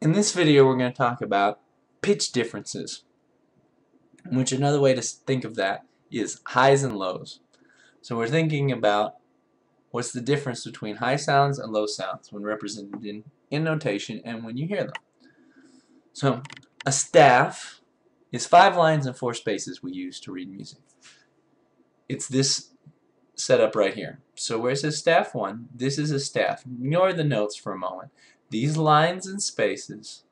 In this video we're going to talk about pitch differences, which another way to think of that is highs and lows. So we're thinking about what's the difference between high sounds and low sounds when represented in notation and when you hear them. So a staff is 5 lines and 4 spaces we use to read music. It's this setup right here. So where it says staff 1, this is a staff. Ignore the notes for a moment. These lines and spaces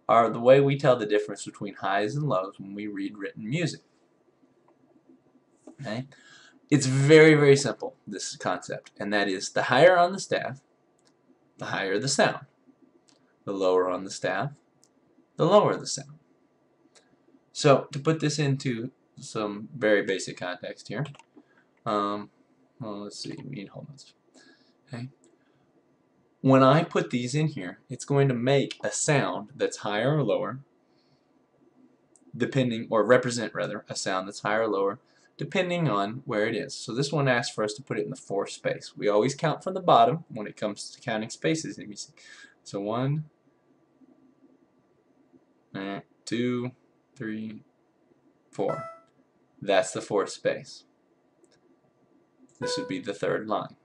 are the way we tell the difference between highs and lows when we read written music. Okay? It's very, very simple, this concept, and that is the higher on the staff, the higher the sound. The lower on the staff, the lower the sound. So to put this into some very basic context here, well, let's see, we need whole notes. Okay? When I put these in here, it's going to make a sound that's higher or lower, depending, or represent rather, a sound that's higher or lower, depending on where it is. So this one asks for us to put it in the 4th space. We always count from the bottom when it comes to counting spaces in music. So 1, 2, 3, 4. That's the 4th space. This would be the 3rd line.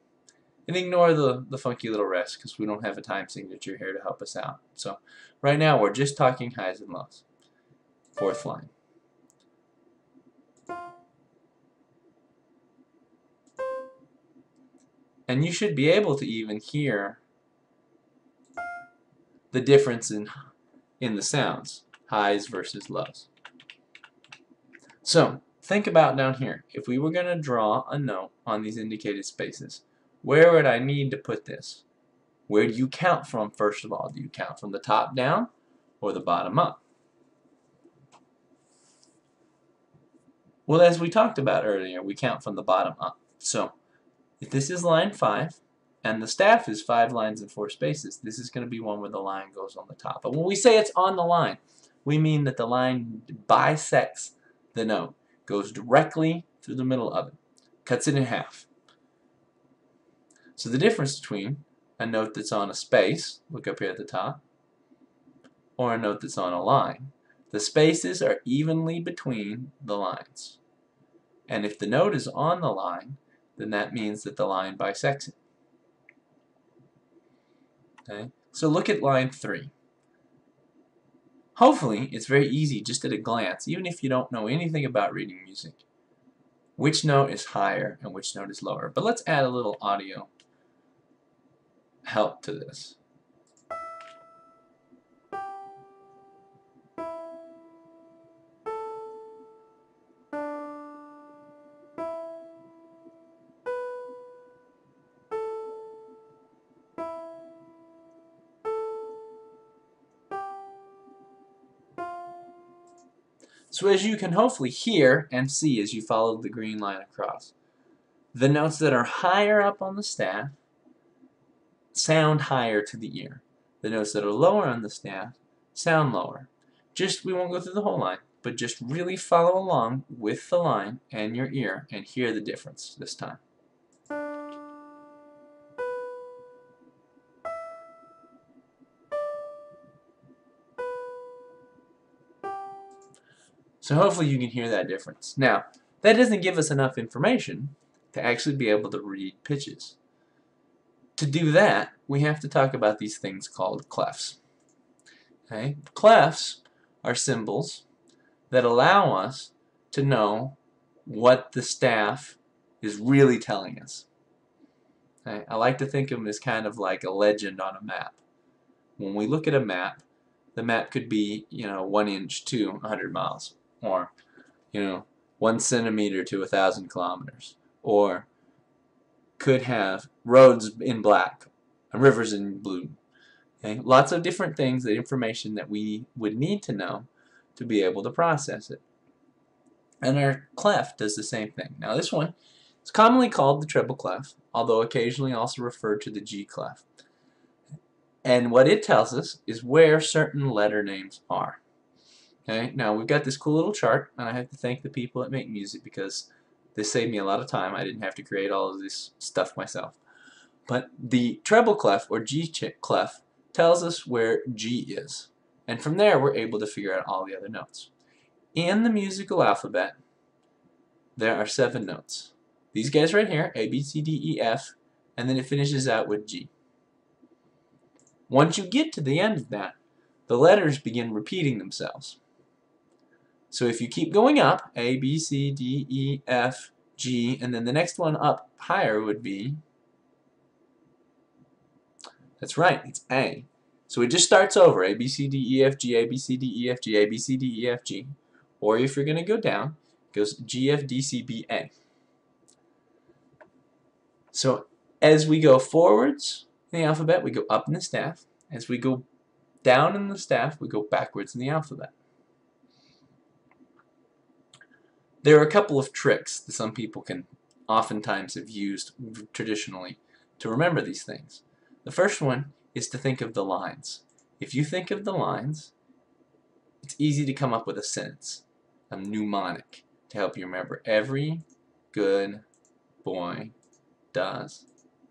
And ignore the funky little rest because we don't have a time signature here to help us out. So right now we're just talking highs and lows. 4th line. And you should be able to even hear the difference in the sounds, highs versus lows. So think about down here. If we were going to draw a note on these indicated spaces, where would I need to put this? Where do you count from, first of all? Do you count from the top down or the bottom up? Well, as we talked about earlier, we count from the bottom up. So if this is line 5 and the staff is 5 lines and 4 spaces, this is going to be one where the line goes on the top. But when we say it's on the line, we mean that the line bisects the note, goes directly through the middle of it, cuts it in half. So the difference between a note that's on a space, look up here at the top, or a note that's on a line, the spaces are evenly between the lines. And if the note is on the line, then that means that the line bisects it. Okay? So look at line 3. Hopefully, it's very easy just at a glance, even if you don't know anything about reading music, which note is higher and which note is lower. But let's add a little audio help to this. So as you can hopefully hear and see as you follow the green line across, the notes that are higher up on the staff sound higher to the ear. The notes that are lower on the staff sound lower. We won't go through the whole line, but just really follow along with the line and your ear and hear the difference this time. So hopefully you can hear that difference. Now, that doesn't give us enough information to actually be able to read pitches. To do that, we have to talk about these things called clefs. Okay? Clefs are symbols that allow us to know what the staff is really telling us. Okay? I like to think of them as kind of like a legend on a map. When we look at a map, the map could be, 1 inch to 100 miles, or 1 centimeter to 1,000 kilometers, or could have roads in black and rivers in blue. Okay? Lots of different things, the information that we would need to know to be able to process it. And our clef does the same thing. Now this one is commonly called the treble clef, although occasionally also referred to the G clef. And what it tells us is where certain letter names are. Okay? Now we've got this cool little chart, and I have to thank the people that make music because this saved me a lot of time. I didn't have to create all of this stuff myself. But the treble clef, or G clef, tells us where G is. And from there, we're able to figure out all the other notes. In the musical alphabet, there are 7 notes. These guys right here, A, B, C, D, E, F, and then it finishes out with G. Once you get to the end of that, the letters begin repeating themselves. So if you keep going up, A, B, C, D, E, F, G, and then the next one up higher would be, that's right, it's A. So it just starts over, A, B, C, D, E, F, G, A, B, C, D, E, F, G, A, B, C, D, E, F, G. Or if you're going to go down, it goes G, F, D, C, B, A. So as we go forwards in the alphabet, we go up in the staff. As we go down in the staff, we go backwards in the alphabet. There are a couple of tricks that some people can oftentimes have used traditionally to remember these things. The first one is to think of the lines. If you think of the lines, it's easy to come up with a sentence, a mnemonic, to help you remember. Every good boy does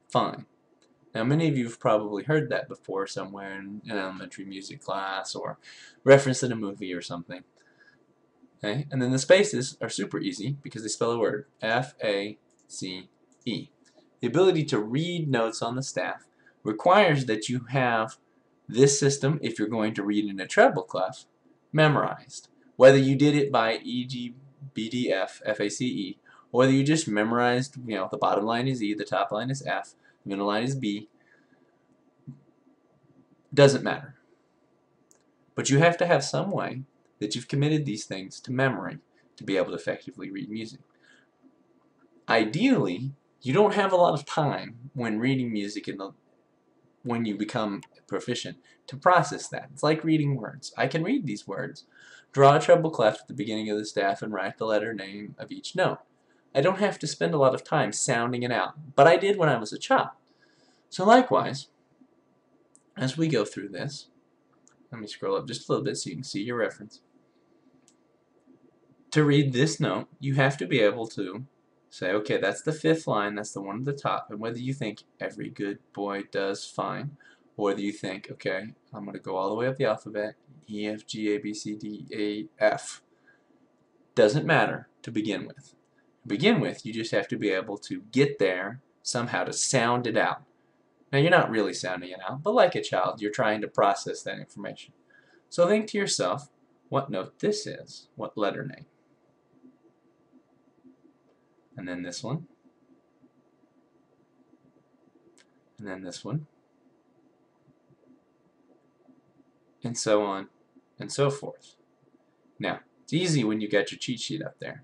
fine. Now, many of you have probably heard that before somewhere in an elementary music class or referenced in a movie or something. Okay? And then the spaces are super easy because they spell a word. F-A-C-E. The ability to read notes on the staff requires that you have this system, if you're going to read in a treble clef, memorized. Whether you did it by E, G, B, D, F, F-A-C-E, or whether you just memorized, the bottom line is E, the top line is F, the middle line is B, doesn't matter. But you have to have some way that you've committed these things to memory to be able to effectively read music. Ideally, you don't have a lot of time when reading music when you become proficient to process that. It's like reading words. I can read these words, draw a treble clef at the beginning of the staff, and write the letter name of each note. I don't have to spend a lot of time sounding it out, but I did when I was a child. So likewise, as we go through this, let me scroll up just a little bit so you can see your reference. To read this note, you have to be able to say, okay, that's the 5th line, that's the one at the top, and whether you think every good boy does fine, or whether you think, okay, I'm going to go all the way up the alphabet, E, F, G, A, B, C, D, A, F, doesn't matter to begin with. To begin with, you just have to be able to get there somehow to sound it out. Now, you're not really sounding it out, but like a child, you're trying to process that information. So think to yourself what note this is, what letter name. And then this one. And then this one. And so on and so forth. Now, it's easy when you got your cheat sheet up there.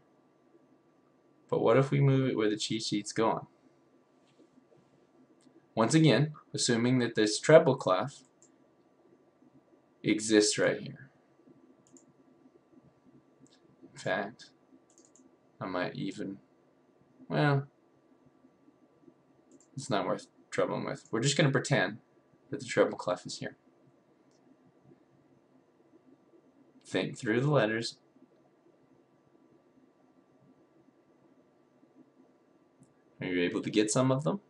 But what if we move it where the cheat sheet's going? Once again, assuming that this treble clef exists right here. In fact, I might even, well, it's not worth troubling with. We're just going to pretend that the treble clef is here. Think through the letters. Are you able to get some of them?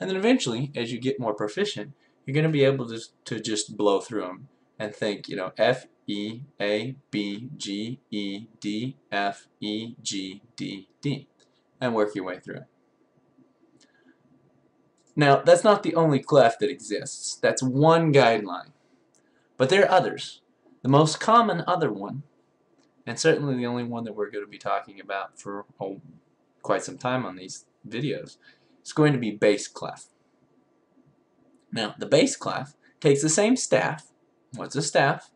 And then eventually, as you get more proficient, you're going to be able to just blow through them and think, F, E, A, B, G, E, D, F, E, G, D, D, and work your way through it. Now, that's not the only clef that exists. That's one guideline. But there are others. The most common other one, and certainly the only one that we're going to be talking about for quite some time on these videos, is going to be bass clef. Now, the bass clef takes the same staff. What's a staff?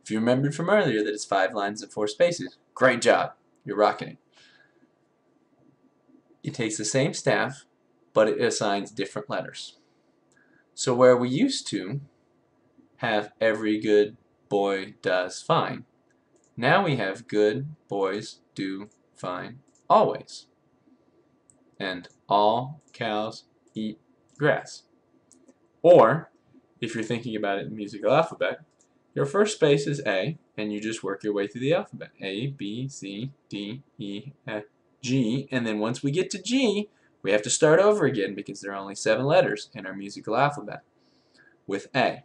If you remembered from earlier that it's 5 lines and 4 spaces, great job. You're rocking it. It takes the same staff, but it assigns different letters. So where we used to have every good boy does fine, now we have good boys do fine always. And all cows eat grass. Or, if you're thinking about it in the musical alphabet, your first space is A, and you just work your way through the alphabet. A, B, C, D, E, F, G, and then once we get to G, We have to start over again because there are only 7 letters in our musical alphabet with A.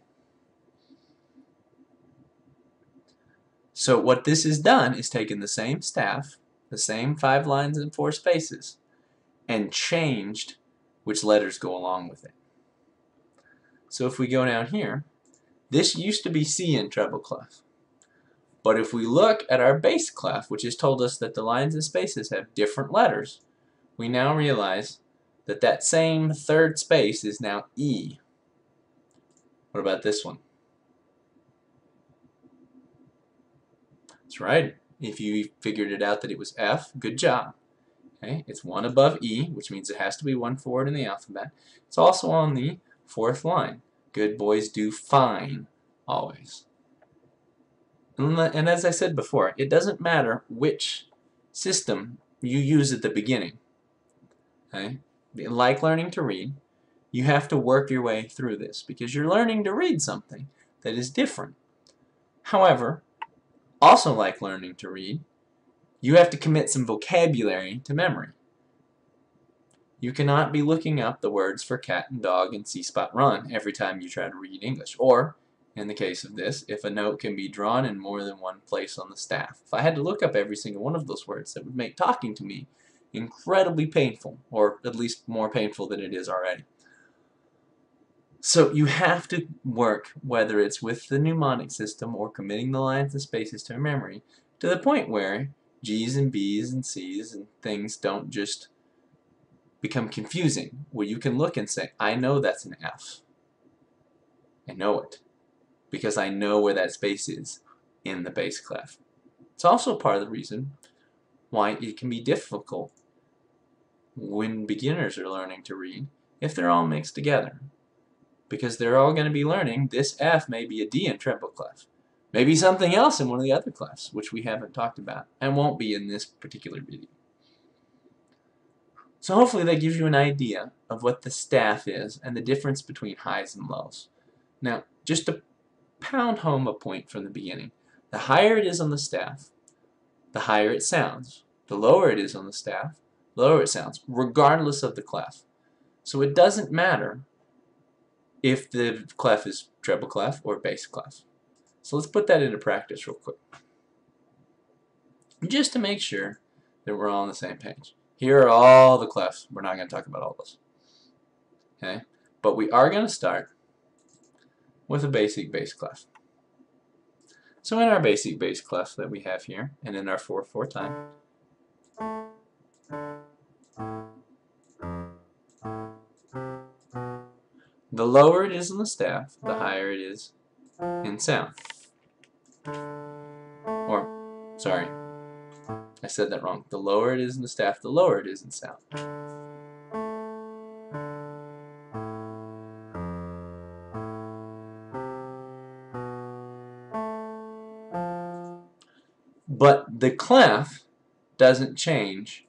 So what this has done is taken the same staff, the same 5 lines and 4 spaces, and changed which letters go along with it. So if we go down here, this used to be C in treble clef. But if we look at our bass clef, which has told us that the lines and spaces have different letters, we now realize that that same third space is now E. What about this one? That's right. If you figured it out that it was F, good job. Okay, it's 1 above E, which means it has to be 1 forward in the alphabet. It's also on the 4th line. Good boys do fine, always. And as I said before, it doesn't matter which system you use at the beginning. Okay? Like learning to read, you have to work your way through this because you're learning to read something that is different. However, also like learning to read, you have to commit some vocabulary to memory. You cannot be looking up the words for cat and dog and see spot run every time you try to read English. Or, in the case of this, if a note can be drawn in more than one place on the staff. If I had to look up every single one of those words, that would make talking to me incredibly painful, or at least more painful than it is already. So you have to work, whether it's with the mnemonic system or committing the lines and spaces to memory, to the point where G's and B's and C's and things don't just become confusing, where you can look and say, I know that's an F. I know it, because I know where that space is in the bass clef. It's also part of the reason why it can be difficult when beginners are learning to read if they're all mixed together. Because they're all going to be learning this F may be a D in treble clef. Maybe something else in one of the other clefs, which we haven't talked about, and won't be in this particular video. So hopefully that gives you an idea of what the staff is and the difference between highs and lows. Now, just to pound home a point from the beginning, the higher it is on the staff, the higher it sounds. The lower it is on the staff, the lower it sounds, regardless of the clef. So it doesn't matter if the clef is treble clef or bass clef. So let's put that into practice real quick, just to make sure that we're all on the same page. Here are all the clefs. We're not going to talk about all those. Okay? But we are going to start with a basic bass clef. So in our basic bass clef that we have here, and in our 4/4 time, the lower it is on the staff, the higher it is in sound. Or, sorry, I said that wrong. The lower it is in the staff, the lower it is in sound. But the clef doesn't change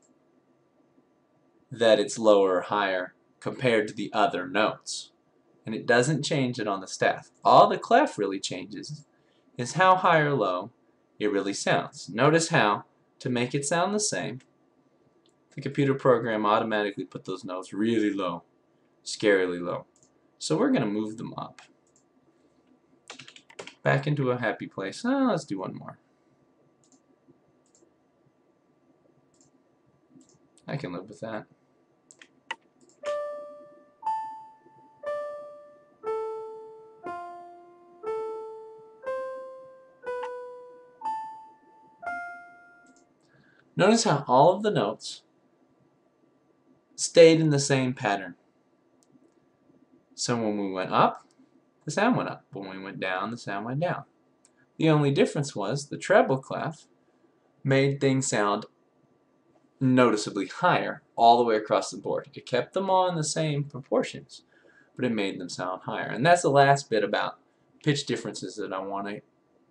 that it's lower or higher compared to the other notes. And it doesn't change it on the staff. All the clef really changes is how high or low it really sounds. Notice how, to make it sound the same, the computer program automatically put those notes really low, scarily low. So we're going to move them up. Back into a happy place. Let's do one more. I can live with that. Notice how all of the notes stayed in the same pattern. So when we went up, the sound went up. When we went down, the sound went down. The only difference was the treble clef made things sound noticeably higher all the way across the board. It kept them all in the same proportions, but it made them sound higher. And that's the last bit about pitch differences that I want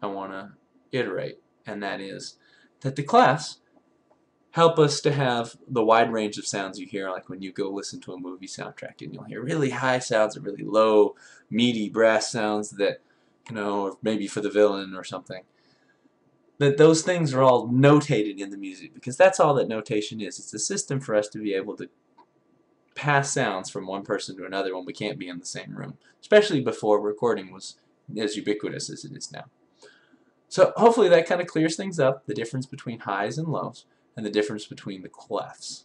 to iterate, and that is that the clefs help us to have the wide range of sounds you hear, like when you go listen to a movie soundtrack and you'll hear really high sounds and really low, meaty brass sounds that, you know, maybe for the villain or something. That those things are all notated in the music, because that's all that notation is. It's a system for us to be able to pass sounds from one person to another when we can't be in the same room, especially before recording was as ubiquitous as it is now. So hopefully that kind of clears things up, the difference between highs and lows, and the difference between the clefs.